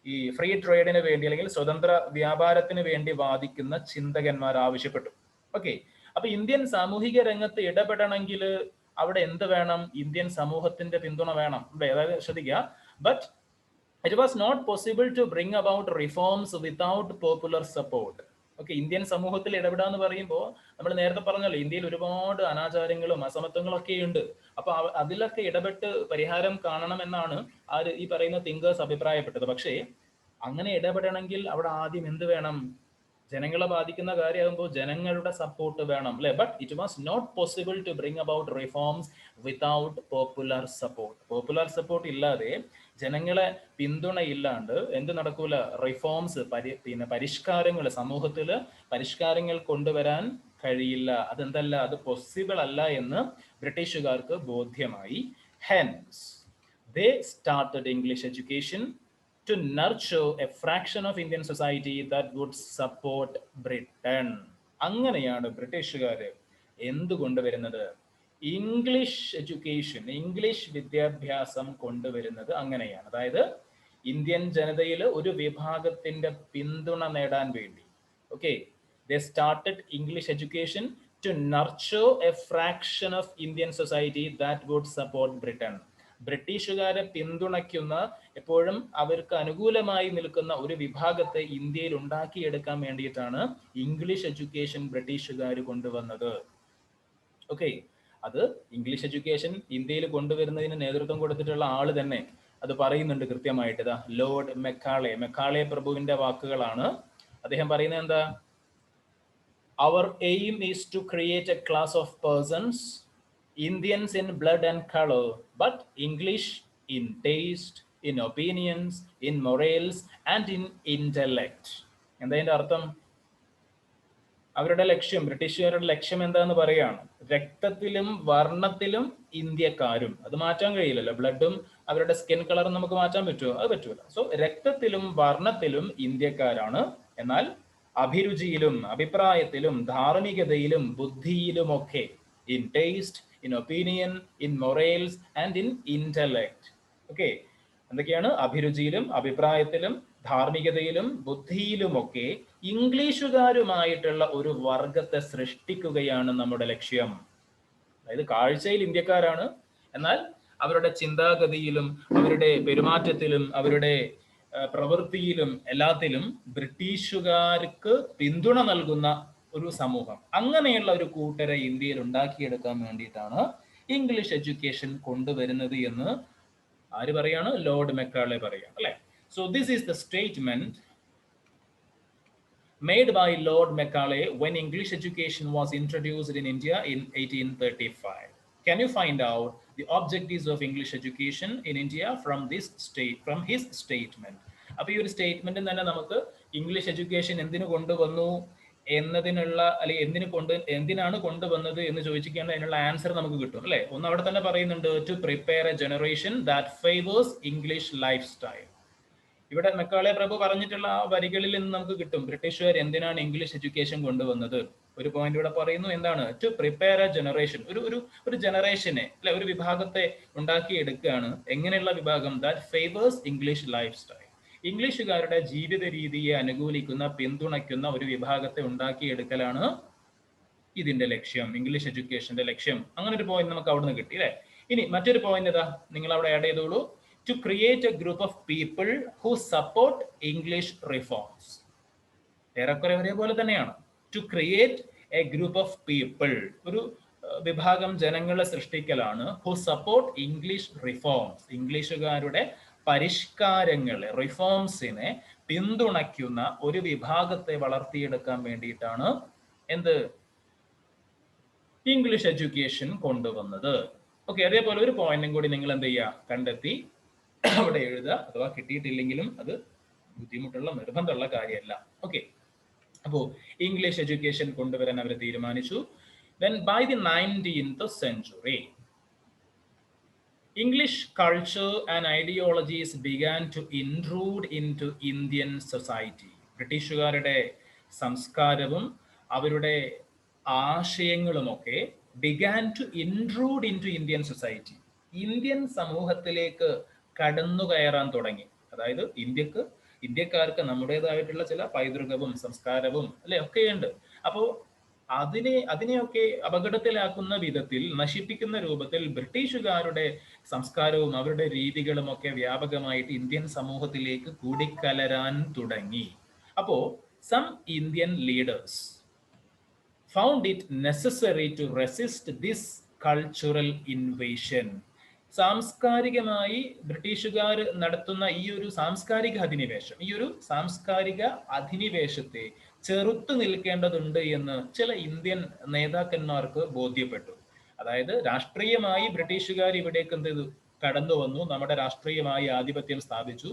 ഈ ഫ്രീ ട്രേഡിന് വേണ്ടി അല്ലെങ്കിൽ സ്വതന്ത്ര വ്യാപാരത്തിന് വേണ്ടി വാദിക്കുന്ന ചിന്തകന്മാർ ആവശ്യപ്പെട്ടു. ഓക്കെ, അപ്പൊ ഇന്ത്യൻ സാമൂഹിക രംഗത്ത് ഇടപെടണമെങ്കിൽ അവിടെ എന്ത് വേണം? ഇന്ത്യൻ സമൂഹത്തിന്റെ പിന്തുണ വേണം. അതായത് ശ്രദ്ധിക്കുക, but it was not possible to bring about reforms without popular support. Okay, Indian സമൂഹത്തിൽ ഇടപെടാന്ന് പറയുമ്പോൾ നമ്മൾ നേരത്തെ പറഞ്ഞല്ലോ, ഇന്ത്യയിൽ ഒരുപാട് അനാചാരങ്ങളും അസമത്വങ്ങളും ഒക്കെ ഉണ്ട്. അപ്പൊ അതിലൊക്കെ ഇടപെട്ട് പരിഹാരം കാണണമെന്നാണ് ഈ പറയുന്ന തിങ്കേഴ്സ് അഭിപ്രായപ്പെട്ടത്. പക്ഷേ അങ്ങനെ ഇടപെടണമെങ്കിൽ അവിടെ ആദ്യം എന്ത് വേണം? ജനങ്ങളെ ബാധിക്കുന്ന കാര്യമാകുമ്പോൾ ജനങ്ങളുടെ സപ്പോർട്ട് വേണം, അല്ലെ? But it was not possible to bring about reforms without popular support. Popular support ഇല്ലാതെ, ജനങ്ങളെ പിന്തുണ ഇല്ലാണ്ട് എന്ത് നടക്കൂല? റിഫോംസ്, പരിഷ്കാരങ്ങൾ, സമൂഹത്തിൽ പരിഷ്കാരങ്ങൾ കൊണ്ടുവരാൻ കഴിയില്ല. അതെന്തല്ല, അത് പോസിബിൾ അല്ല എന്ന് ബ്രിട്ടീഷുകാർക്ക് ബോധ്യമായി. Hence they started English education to nurture a fraction of Indian society that would support Britain. അങ്ങനെയാണ് ബ്രിട്ടീഷുകാർ എന്ത് കൊണ്ടുവരുന്നത്? ഇംഗ്ലീഷ് എഡ്യൂക്കേഷൻ, ഇംഗ്ലീഷ് വിദ്യാഭ്യാസം കൊണ്ടുവരുന്നത് അങ്ങനെയാണ്. അതായത് ഇന്ത്യൻ ജനതയിൽ ഒരു വിഭാഗത്തിന്റെ പിന്തുണ നേടാൻ വേണ്ടി. Okay, they started English education to nurture a fraction of Indian society that would support Britain. ബ്രിട്ടീഷുകാരെ പിന്തുണയ്ക്കുന്ന, എപ്പോഴും അവർക്ക് അനുകൂലമായി നിൽക്കുന്ന ഒരു വിഭാഗത്തെ ഇന്ത്യയിൽ ഉണ്ടാക്കിയെടുക്കാൻ വേണ്ടിയിട്ടാണ് ഇംഗ്ലീഷ് എഡ്യൂക്കേഷൻ ബ്രിട്ടീഷുകാർ കൊണ്ടുവന്നത്. ഓക്കെ, അത് ഇംഗ്ലീഷ് എഡ്യൂക്കേഷൻ ഇന്ത്യയിൽ കൊണ്ടുവരുന്നതിന് നേതൃത്വം കൊടുത്തിട്ടുള്ള ആള് തന്നെ അത് പറയുന്നുണ്ട് കൃത്യമായിട്ട്. ഇതാ ലോർഡ് മെക്കാളെ പ്രഭുവിന്റെ വാക്കുകളാണ്. അദ്ദേഹം പറയുന്നത് എന്താ? Our aim is to create a class of persons, Indians in blood and color, but English in taste, in opinions, in morals and in intellect. എന്താ അതിന്റെ അർത്ഥം? അവരുടെ ലക്ഷ്യം, ബ്രിട്ടീഷുകാരുടെ ലക്ഷ്യം എന്താന്ന് പറയാണ്? രക്തത്തിലും വർണ്ണത്തിലും ഇന്ത്യക്കാരും. അത് മാറ്റാൻ കഴിയില്ലല്ലോ, ബ്ലഡും അവരുടെ സ്കിൻ കളറും നമുക്ക് മാറ്റാൻ പറ്റുമോ? അത് പറ്റൂല. സോ രക്തത്തിലും വർണ്ണത്തിലും ഇന്ത്യക്കാരാണ്, എന്നാൽ അഭിരുചിയിലും അഭിപ്രായത്തിലും ധാർമ്മികതയിലും ബുദ്ധിയിലുമൊക്കെ, in taste, in opinion, in morals and in intellect. Okay, എന്തൊക്കെയാണ്? അഭിരുചിയിലും അഭിപ്രായത്തിലും ധാർമ്മികതയിലും ബുദ്ധിയിലുമൊക്കെ ഇംഗ്ലീഷുകാരുമായിട്ടുള്ള ഒരു വർഗത്തെ സൃഷ്ടിക്കുകയാണ് നമ്മുടെ ലക്ഷ്യം. അതായത് കാഴ്ചയിൽ ഇന്ത്യക്കാരാണ്, എന്നാൽ അവരുടെ ചിന്താഗതിയിലും അവരുടെ പെരുമാറ്റത്തിലും അവരുടെ പ്രവൃത്തിയിലും എല്ലാത്തിലും ബ്രിട്ടീഷുകാർക്ക് പിന്തുണ നൽകുന്ന ഒരു സമൂഹം. അങ്ങനെയുള്ള ഒരു കൂട്ടരെ ഇന്ത്യയിൽ ഉണ്ടാക്കിയെടുക്കാൻ വേണ്ടിയിട്ടാണ് ഇംഗ്ലീഷ് എഡ്യൂക്കേഷൻ കൊണ്ടുവരുന്നത് എന്ന് ആര് പറയാണ്? ലോർഡ് മെക്കാളെ പറയാണ്, അല്ലെ? So this is the statement made by Lord Macaulay when English education was introduced in India in 1835. Can you find out the objectives of English education in India from his statement? അപ്പോൾ ഈ ഒരു സ്റ്റേറ്റ്മെന്റിൽ തന്നെ നമുക്ക് English education എന്തിനു കൊണ്ടുവന്നു എന്നതിനുള്ള, അല്ലെങ്കിൽ എന്തിനാണ് കൊണ്ടുവന്നത് എന്ന് ചോദിച്ചിരിക്കേണ്ട അതിനുള്ള ആൻസർ നമുക്ക് കിട്ടും, അല്ലെ? ഒന്ന് അവിടെ തന്നെ പറയുന്നുണ്ട്, to prepare a generation that favours English life style. ഇവിടെ മെക്കാളെ പ്രഭു പറഞ്ഞിട്ടുള്ള ആ വരികളിൽ നിന്ന് നമുക്ക് കിട്ടും ബ്രിട്ടീഷുകാർ എന്തിനാണ് ഇംഗ്ലീഷ് എഡ്യൂക്കേഷൻ കൊണ്ടുവന്നത്. ഒരു പോയിന്റ് ഇവിടെ പറയുന്നു, എന്താണ്? ടു പ്രിപ്പയർ എ ജനറേഷൻ, ഒരു ജനറേഷനെ, അല്ലെ, ഒരു വിഭാഗത്തെ ഉണ്ടാക്കിയെടുക്കുകയാണ്. എങ്ങനെയുള്ള വിഭാഗം? That favours English life style, ഇംഗ്ലീഷുകാരുടെ ജീവിത രീതിയെ അനുകൂലിക്കുന്ന, പിന്തുണയ്ക്കുന്ന ഒരു വിഭാഗത്തെ ഉണ്ടാക്കിയെടുക്കലാണ് ഇതിന്റെ ലക്ഷ്യം, ഇംഗ്ലീഷ് എഡ്യൂക്കേഷന്റെ ലക്ഷ്യം. അങ്ങനെ ഒരു പോയിന്റ് നമുക്ക് അവിടെ നിന്ന് കിട്ടി, അല്ലെ? ഇനി മറ്റൊരു പോയിന്റ് ഇതാ, നിങ്ങൾ അവിടെ ആഡ് ചെയ്തോളൂ. To create a group of people who support English reforms. ഏറെക്കുറെ ഒരേപോലെ തന്നെയാണ്. To create a group of people, ഒരു വിഭാഗം ജനങ്ങളെ സൃഷ്ടിക്കലാണ്. Who support English reforms, ഇംഗ്ലീഷുകാരുടെ പരിഷ്കാരങ്ങളെ, റിഫോംസിനെ പിന്തുണയ്ക്കുന്ന ഒരു വിഭാഗത്തെ വളർത്തിയെടുക്കാൻ വേണ്ടിയിട്ടാണ് എന്ത്? ഇംഗ്ലീഷ് എഡ്യൂക്കേഷൻ കൊണ്ടുവന്നത്. ഓക്കെ, അതേപോലെ ഒരു പോയിന്റും കൂടി നിങ്ങൾ എന്ത് ചെയ്യുക? കണ്ടെത്തി അവിടെ എഴുതുക. അഥവാ കിട്ടിയിട്ടില്ലെങ്കിലും അത് ബുദ്ധിമുട്ടുള്ള, നിർബന്ധമുള്ള കാര്യമല്ല. ഓക്കെ, അപ്പോ ഇംഗ്ലീഷ് എഡ്യൂക്കേഷൻ കൊണ്ടുവരാൻ അവർ തീരുമാനിച്ചു. Then by the 19th century, English culture and ideologies began to intrude into Indian society. ബ്രിട്ടീഷുകാരുടെ സംസ്കാരവും അവരുടെ ആശയങ്ങളുമൊക്കെ began to intrude into Indian society, Indian സമൂഹത്തിലേക്ക് കടന്നു കയറാൻ തുടങ്ങി. അതായത് ഇന്ത്യക്കാർക്ക് നമ്മുടേതായിട്ടുള്ള ചില പൈതൃകവും സംസ്കാരവും, അല്ലെ, ഒക്കെയുണ്ട്. അപ്പോൾ അതിനെയൊക്കെ അപകടത്തിലാക്കുന്ന വിധത്തിൽ, നശിപ്പിക്കുന്ന രൂപത്തിൽ ബ്രിട്ടീഷുകാരുടെ സംസ്കാരവും അവരുടെ രീതികളും ഒക്കെ വ്യാപകമായിട്ട് ഇന്ത്യൻ സമൂഹത്തിലേക്ക് കൂടിക്കലരാൻ തുടങ്ങി. അപ്പോ some Indian leaders found it necessary to resist this cultural invasion. സാംസ്കാരികമായി ബ്രിട്ടീഷുകാർ നടത്തുന്ന ഈ ഒരു സാംസ്കാരിക അധിനിവേശത്തെ ചെറുത്തു നിൽക്കേണ്ടതുണ്ട് എന്ന് ചില ഇന്ത്യൻ നേതാക്കന്മാർക്ക് ബോധ്യപ്പെട്ടു. അതായത് രാഷ്ട്രീയമായി ബ്രിട്ടീഷുകാർ ഇവിടേക്ക് എന്ത് ചെയ്തു? കടന്നു വന്നു, നമ്മുടെ രാഷ്ട്രീയമായി ആധിപത്യം സ്ഥാപിച്ചു.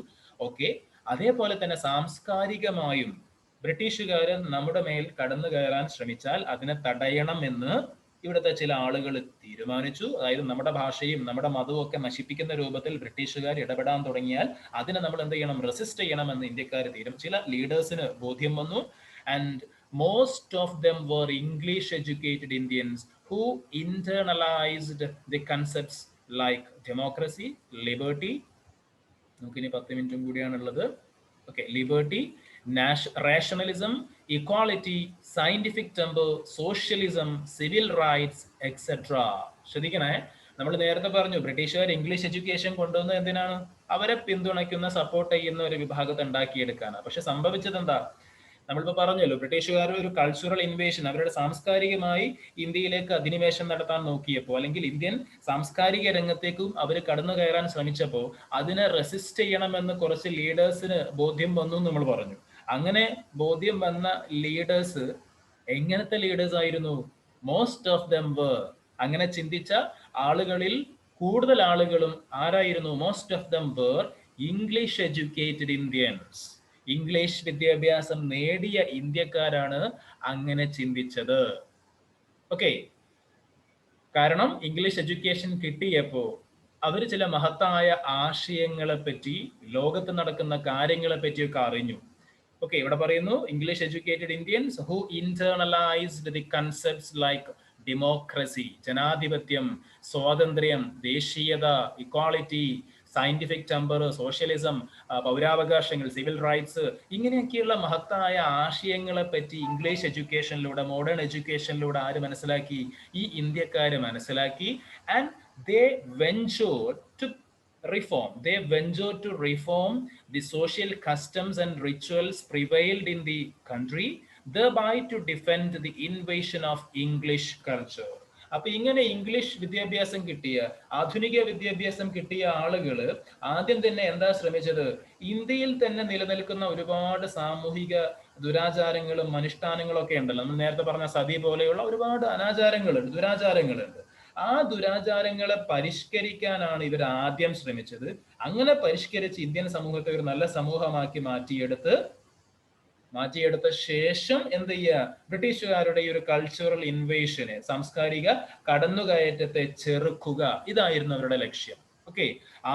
ഓക്കെ, അതേപോലെ തന്നെ സാംസ്കാരികമായും ബ്രിട്ടീഷുകാർ നമ്മുടെ മേൽ കടന്നു കയറാൻ ശ്രമിച്ചാൽ അതിനെ തടയണം എന്ന് ഇവിടുത്തെ ചില ആളുകൾ തീരുമാനിച്ചു. അതായത് നമ്മുടെ ഭാഷയും നമ്മുടെ മതവും ഒക്കെ നശിപ്പിക്കുന്ന രൂപത്തിൽ ബ്രിട്ടീഷുകാർ ഇടപെടാൻ തുടങ്ങിയാൽ അതിനെ നമ്മൾ എന്ത് ചെയ്യണം? റെസിസ്റ്റ് ചെയ്യണമെന്ന് ഇന്ത്യക്കാർ ചില ലീഡേഴ്സിന് ബോധ്യം വന്നു. And most of them were English educated Indians who internalised the concepts like democracy, liberty, നമുക്കിനി 10 മിനിറ്റും കൂടിയാണുള്ളത്. Okay, liberty, rationalism, equality, scientific temper, socialism, civil rights, etc. ശ്രദ്ധിക്കണേ, നമ്മൾ നേരത്തെ പറഞ്ഞു ബ്രിട്ടീഷുകാർ ഇംഗ്ലീഷ് എഡ്യൂക്കേഷൻ കൊണ്ടുവന്നത് എന്തിനാണ്? അവരെ പിന്തുണയ്ക്കുന്ന, സപ്പോർട്ട് ചെയ്യുന്ന ഒരു വിഭാഗത്തെ ഉണ്ടാക്കിയെടുക്കാനാണ്. പക്ഷെ സംഭവിച്ചത് എന്താ? നമ്മളിപ്പോൾ പറഞ്ഞല്ലോ, ബ്രിട്ടീഷുകാർ ഒരു കൾച്ചറൽ ഇൻവേഷൻ, അവരുടെ സാംസ്കാരികമായി ഇന്ത്യയിലേക്ക് അധിനിവേശം നടത്താൻ നോക്കിയപ്പോൾ, അല്ലെങ്കിൽ ഇന്ത്യൻ സാംസ്കാരിക രംഗത്തേക്കും അവർ കടന്നു കയറാൻ ശ്രമിച്ചപ്പോൾ അതിനെ റെസിസ്റ്റ് ചെയ്യണമെന്ന് കുറച്ച് ലീഡേഴ്സിന് ബോധ്യം വന്നു എന്ന് നമ്മൾ പറഞ്ഞു. അങ്ങനെ ബോധ്യം വന്ന ലീഡേഴ്സ് എങ്ങനത്തെ ലീഡേഴ്സ് ആയിരുന്നു? മോസ്റ്റ് ഓഫ് ദം വർ, അങ്ങനെ ചിന്തിച്ച ആളുകളിൽ കൂടുതൽ ആളുകളും ആരായിരുന്നു? Most of them were English educated Indians, English വിദ്യാഭ്യാസം നേടിയ ഇന്ത്യക്കാരാണ് അങ്ങനെ ചിന്തിച്ചത്. ഓക്കെ, കാരണം ഇംഗ്ലീഷ് എഡ്യൂക്കേഷൻ കിട്ടിയപ്പോൾ അവർ ചില മഹത്തായ ആശയങ്ങളെ പറ്റി, ലോകത്ത് നടക്കുന്ന കാര്യങ്ങളെ പറ്റിയൊക്കെ അറിഞ്ഞു. ഓക്കെ, ഇവിടെ പറയുന്നു English educated Indians who internalised the concepts like democracy, ജനാധിപത്യം, സ്വാതന്ത്ര്യം, ദേശീയത, ഇക്വാളിറ്റി, സയന്റിഫിക് ടെമ്പർ, സോഷ്യലിസം, പൗരാവകാശങ്ങൾ, സിവിൽ റൈറ്റ്സ്, ഇങ്ങനെയൊക്കെയുള്ള മഹത്തായ ആശയങ്ങളെ പറ്റി ഇംഗ്ലീഷ് എഡ്യൂക്കേഷനിലൂടെ, മോഡേൺ എഡ്യൂക്കേഷനിലൂടെ ആര് മനസ്സിലാക്കി? ഈ ഇന്ത്യക്കാര് മനസ്സിലാക്കി. And they ventured to reform. They ventured to reform the social customs and rituals prevailed in the country, thereby to defend the invasion of English culture. അപ്പൊ ഇങ്ങനെ ഇംഗ്ലീഷ് വിദ്യാഭ്യാസം കിട്ടിയ, ആധുനിക വിദ്യാഭ്യാസം കിട്ടിയ ആളുകള് ആദ്യം തന്നെ എന്താ ശ്രമിച്ചത്? ഇന്ത്യയിൽ തന്നെ നിലനിൽക്കുന്ന ഒരുപാട് സാമൂഹിക ദുരാചാരങ്ങളും അനുഷ്ഠാനങ്ങളും ഒക്കെ ഉണ്ടല്ലോ. നമ്മൾ നേരത്തെ പറഞ്ഞ സതി പോലെയുള്ള ഒരുപാട് അനാചാരങ്ങളുണ്ട്, ദുരാചാരങ്ങളുണ്ട്. ആ ദുരാചാരങ്ങളെ പരിഷ്കരിക്കാനാണ് ഇവർ ആദ്യം ശ്രമിച്ചത്. അങ്ങനെ പരിഷ്കരിച്ച് ഇന്ത്യൻ സമൂഹത്തെ ഒരു നല്ല സമൂഹമാക്കി മാറ്റിയെടുത്ത ശേഷം എന്ത് ചെയ്യുക? ബ്രിട്ടീഷുകാരുടെ ഈ ഒരു കൾച്ചറൽ ഇൻവേഷനെ, സാംസ്കാരിക കടന്നുകയറ്റത്തെ ചെറുക്കുക, ഇതായിരുന്നു അവരുടെ ലക്ഷ്യം. ഓക്കെ,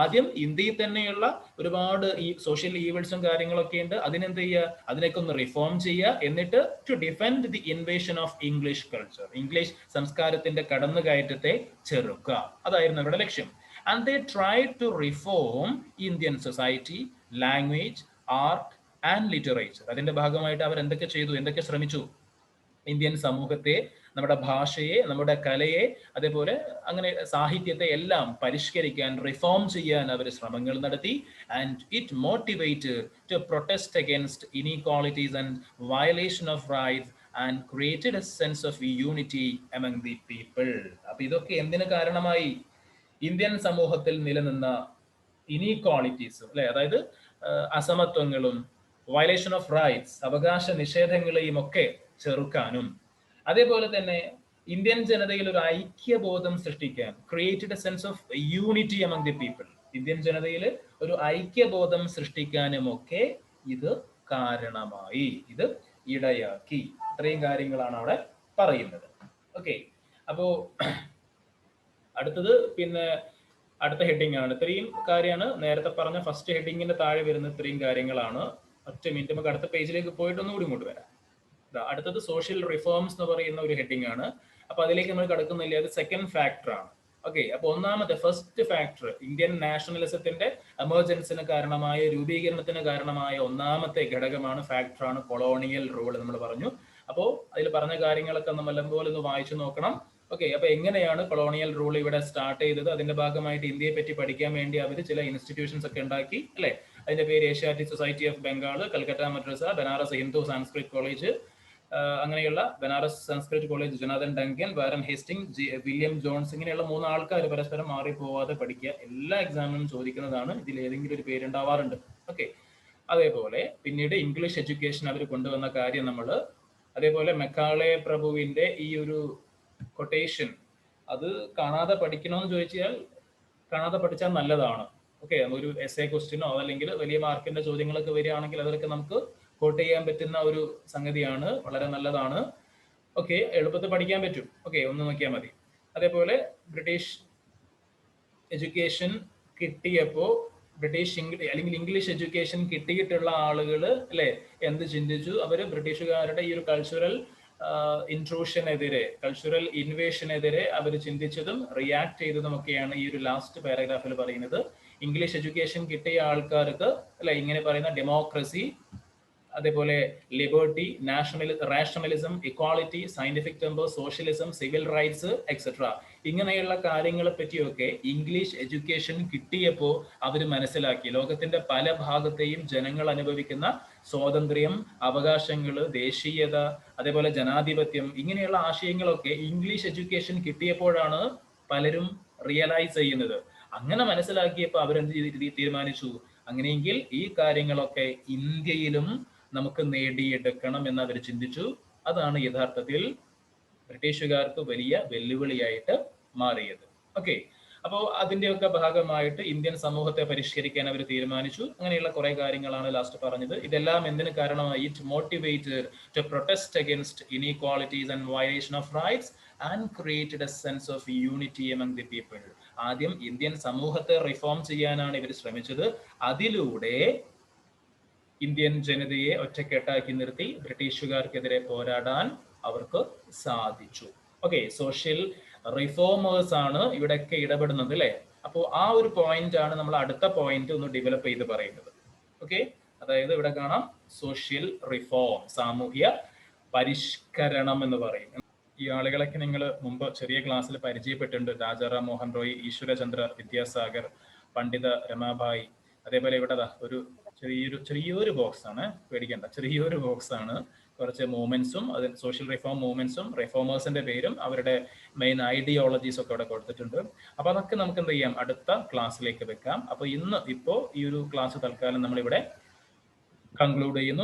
ആദ്യം ഇന്ത്യയിൽ തന്നെയുള്ള ഒരുപാട് ഈ സോഷ്യൽ ഈവൽസും കാര്യങ്ങളൊക്കെ ഉണ്ട്, അതിനെന്ത് ചെയ്യുക? അതിനൊക്കെ ഒന്ന് റിഫോം ചെയ്യുക. എന്നിട്ട് to defend the invasion of English culture, English സംസ്കാരത്തിന്റെ കടന്നുകയറ്റത്തെ ചെറുക്കുക, അതായിരുന്നു അവരുടെ ലക്ഷ്യം. And they tried to reform Indian society, language, art and literature. അതിന്റെ ഭാഗമായിട്ട് അവർ എന്തൊക്കെ ചെയ്തു, എന്തൊക്കെ ശ്രമിച്ചു? ഇന്ത്യൻ സമൂഹത്തെ, നമ്മുടെ ഭാഷയെ, നമ്മുടെ കലയെ, അതേപോലെ അങ്ങനെ സാഹിത്യത്തെ എല്ലാം പരിഷ്കരിക്കാൻ, റിഫോം ചെയ്യാൻ അവർ ശ്രമങ്ങൾ നടത്തി. And it motivated to protest against inequalities and violation of rights and created a sense of unity among the people. അപ്പൊ ഇതൊക്കെ എന്തിനു കാരണമായി? ഇന്ത്യൻ സമൂഹത്തിൽ നിലനിന്ന ഇനീക്വാളിറ്റീസും, അല്ലെ, അതായത് അസമത്വങ്ങളും വയലേഷൻ ഓഫ് റൈറ്റ്സ്, അവകാശ നിഷേധങ്ങളെയും ഒക്കെ ചെറുക്കാനും, അതേപോലെ തന്നെ ഇന്ത്യൻ ജനതയിൽ ഒരു ഐക്യബോധം സൃഷ്ടിക്കാൻ, created a sense of unity among the people, Indian ജനതയിൽ ഒരു ഐക്യബോധം സൃഷ്ടിക്കാനും ഒക്കെ ഇത് കാരണമായി, ഇത് ഇടയാക്കി. ഇത്രയും കാര്യങ്ങളാണ് അവിടെ പറയുന്നത്. ഓക്കെ, അപ്പോ അടുത്തത് പിന്നെ അടുത്ത ഹെഡിങ് ആണ്. ഇത്രയും കാര്യമാണ് നേരത്തെ പറഞ്ഞ ഫസ്റ്റ് ഹെഡിങ്ങിന്റെ താഴെ വരുന്ന ഇത്രയും കാര്യങ്ങളാണ്. ഒറ്റ മിനിറ്റ്, നമുക്ക് അടുത്ത പേജിലേക്ക് പോയിട്ട് ഒന്നുകൂടി ഇങ്ങോട്ട് വരാം. അടുത്തത് സോഷ്യൽ റിഫോംസ് എന്ന് പറയുന്ന ഒരു ഹെഡിങ് ആണ്. അപ്പൊ അതിലേക്ക് നമ്മൾ കിടക്കുന്നില്ല, അത് സെക്കൻഡ് ഫാക്ടർ ആണ്. ഓക്കെ, അപ്പൊ ഒന്നാമത്തെ ഫസ്റ്റ് ഫാക്ടർ, ഇന്ത്യൻ നാഷണലിസത്തിന്റെ എമർജൻസിന് കാരണമായ, രൂപീകരണത്തിന് കാരണമായ ഒന്നാമത്തെ ഘടകമാണ്, ഫാക്ടറാണ് കൊളോണിയൽ റൂൾ നമ്മൾ പറഞ്ഞു. അപ്പോൾ അതിൽ പറഞ്ഞ കാര്യങ്ങളൊക്കെ നമ്മൾ നല്ലപോലെ ഒന്ന് വായിച്ചു നോക്കണം. ഓക്കെ, അപ്പൊ എങ്ങനെയാണ് കൊളോണിയൽ റൂൾ ഇവിടെ സ്റ്റാർട്ട് ചെയ്തത്? അതിന്റെ ഭാഗമായിട്ട് ഇന്ത്യയെ പറ്റി പഠിക്കാൻ വേണ്ടി അവർ ചില ഇൻസ്റ്റിറ്റ്യൂഷൻസ് ഒക്കെ ഉണ്ടാക്കി, അല്ലെ? അതിന്റെ പേര് Asiatic society of Bengal, Calcutta Madrasa, Banaras Hindu Sanskrit college, അങ്ങനെയുള്ള Banaras Sanskrit college, Jonathan Duncan, Warren Hasting, William Jones, ഇങ്ങനെയുള്ള 3 ആൾക്കാർ പരസ്പരം മാറിപ്പോവാതെ പഠിക്കുക. എല്ലാ എക്സാമിനും ചോദിക്കുന്നതാണ്, ഇതിൽ ഏതെങ്കിലും ഒരു പേരുണ്ടാവാറുണ്ട്. ഓക്കെ, അതേപോലെ പിന്നീട് ഇംഗ്ലീഷ് എഡ്യൂക്കേഷൻ അവർ കൊണ്ടുവന്ന കാര്യം നമ്മൾ, അതേപോലെ മെക്കാളെ പ്രഭുവിന്റെ ഈ ഒരു കൊട്ടേഷൻ, അത് കാണാതെ പഠിക്കണമെന്ന് ചോദിച്ചാൽ കാണാതെ പഠിച്ചാൽ നല്ലതാണ്. ഓക്കെ, ഒരു എസ് എ ക്വസ്റ്റ്യനോ അതല്ലെങ്കിൽ വലിയ മാർക്കിന്റെ ചോദ്യങ്ങളൊക്കെ വരികയാണെങ്കിൽ അതൊക്കെ നമുക്ക് കോട്ട് ചെയ്യാൻ പറ്റുന്ന ഒരു സംഗതിയാണ്, വളരെ നല്ലതാണ്. ഓക്കെ, എളുപ്പത്തിൽ പഠിക്കാൻ പറ്റും. ഓക്കെ, ഒന്ന് നോക്കിയാൽ മതി. അതേപോലെ ബ്രിട്ടീഷ് എഡ്യൂക്കേഷൻ കിട്ടിയപ്പോൾ, അല്ലെങ്കിൽ ഇംഗ്ലീഷ് എഡ്യൂക്കേഷൻ കിട്ടിയിട്ടുള്ള ആളുകൾ, അല്ലെ, എന്ത് ചിന്തിച്ചു? അവര് ബ്രിട്ടീഷുകാരുടെ ഈ ഒരു കൾച്ചറൽ ഇൻട്രൂഷനെതിരെ, കൾച്ചറൽ ഇൻവേഷനെതിരെ അവർ ചിന്തിച്ചതും റിയാക്ട് ചെയ്തതും ഒക്കെയാണ് ഈ ഒരു ലാസ്റ്റ് പാരഗ്രാഫിൽ പറയുന്നത്. ഇംഗ്ലീഷ് എഡ്യൂക്കേഷൻ കിട്ടിയ ആൾക്കാർക്ക്, അല്ലെ, ഇങ്ങനെ പറയുന്ന ഡെമോക്രസി, അതേപോലെ liberty, rationalism, equality, scientific temper, socialism, civil rights etcetera, ഇങ്ങനെയുള്ള കാര്യങ്ങളെ പറ്റിയൊക്കെ ഇംഗ്ലീഷ് എഡ്യൂക്കേഷൻ കിട്ടിയപ്പോൾ അവർ മനസ്സിലാക്കി. ലോകത്തിന്റെ പല ഭാഗത്തെയും ജനങ്ങൾ അനുഭവിക്കുന്ന സ്വാതന്ത്ര്യം, അവകാശങ്ങൾ, ദേശീയത, അതേപോലെ ജനാധിപത്യം, ഇങ്ങനെയുള്ള ആശയങ്ങളൊക്കെ ഇംഗ്ലീഷ് എഡ്യൂക്കേഷൻ കിട്ടിയപ്പോഴാണ് പലരും റിയലൈസ് ചെയ്യുന്നത്. അങ്ങനെ മനസ്സിലാക്കിയപ്പോൾ അവരെന്ത് തീരുമാനിച്ചു? അങ്ങനെയെങ്കിൽ ഈ കാര്യങ്ങളൊക്കെ ഇന്ത്യയിലും നമുക്ക് നേടിയെടുക്കണം എന്ന് അവർ ചിന്തിച്ചു. അതാണ് യഥാർത്ഥത്തിൽ ബ്രിട്ടീഷുകാർക്ക് വലിയ വെല്ലുവിളിയായിട്ട് മാറിയത്. ഓക്കെ, അപ്പോൾ അതിന്റെയൊക്കെ ഭാഗമായിട്ട് ഇന്ത്യൻ സമൂഹത്തെ പരിഷ്കരിക്കാൻ അവർ തീരുമാനിച്ചു. അങ്ങനെയുള്ള കുറെ കാര്യങ്ങളാണ് ലാസ്റ്റ് പറഞ്ഞത്. ഇതെല്ലാം എന്തിനു കാരണമായി? It motivated to protest against inequalities and violation of rights and created a sense of unity among the people. ആദ്യം ഇന്ത്യൻ സമൂഹത്തെ റിഫോം ചെയ്യാനാണ് ഇവർ ശ്രമിച്ചത്. അതിലൂടെ ഇന്ത്യൻ ജനതയെ ഒറ്റക്കെട്ടാക്കി നിർത്തി ബ്രിട്ടീഷുകാർക്കെതിരെ പോരാടാൻ അവർക്ക് സാധിച്ചു. ഓക്കെ, സോഷ്യൽ റിഫോമേഴ്സ് ആണ് ഇവിടെയൊക്കെ ഇടപെടുന്നത് അല്ലെ. അപ്പോൾ ആ ഒരു പോയിന്റ് ആണ് നമ്മൾ അടുത്ത പോയിന്റ് ഒന്ന് ഡെവലപ്പ് ചെയ്ത് പറയുന്നത്. ഓക്കെ, അതായത് ഇവിടെ കാണാം സോഷ്യൽ റിഫോം, സാമൂഹ്യ പരിഷ്കരണം എന്ന് പറയും. ഈ ആളുകളൊക്കെ നിങ്ങൾ മുമ്പ് ചെറിയ ക്ലാസ്സിൽ പരിചയപ്പെട്ടിട്ടുണ്ട്. രാജാറാം മോഹൻ റോയ്, ഈശ്വരചന്ദ്ര വിദ്യാസാഗർ, പണ്ഡിത രമാബായി. അതേപോലെ ഇവിടെ ഒരു ചെറിയൊരു ബോക്സ് ആണ്, പേടിക്കേണ്ട, ചെറിയൊരു ബോക്സ് ആണ്. കുറച്ച് മൂവ്മെന്റ്സും അത് സോഷ്യൽ റിഫോം മൂവ്മെന്റ്സും റിഫോമേഴ്സിന്റെ പേരും അവരുടെ മെയിൻ ഐഡിയോളജീസ് ഒക്കെ ഇവിടെ കൊടുത്തിട്ടുണ്ട്. അപ്പൊ അതൊക്കെ നമുക്ക് എന്ത് ചെയ്യാം, അടുത്ത ക്ലാസ്സിലേക്ക് വെക്കാം. അപ്പൊ ഇപ്പോൾ ഈ ഒരു ക്ലാസ് തൽക്കാലം നമ്മളിവിടെ കൺക്ലൂഡ് ചെയ്യുന്നു.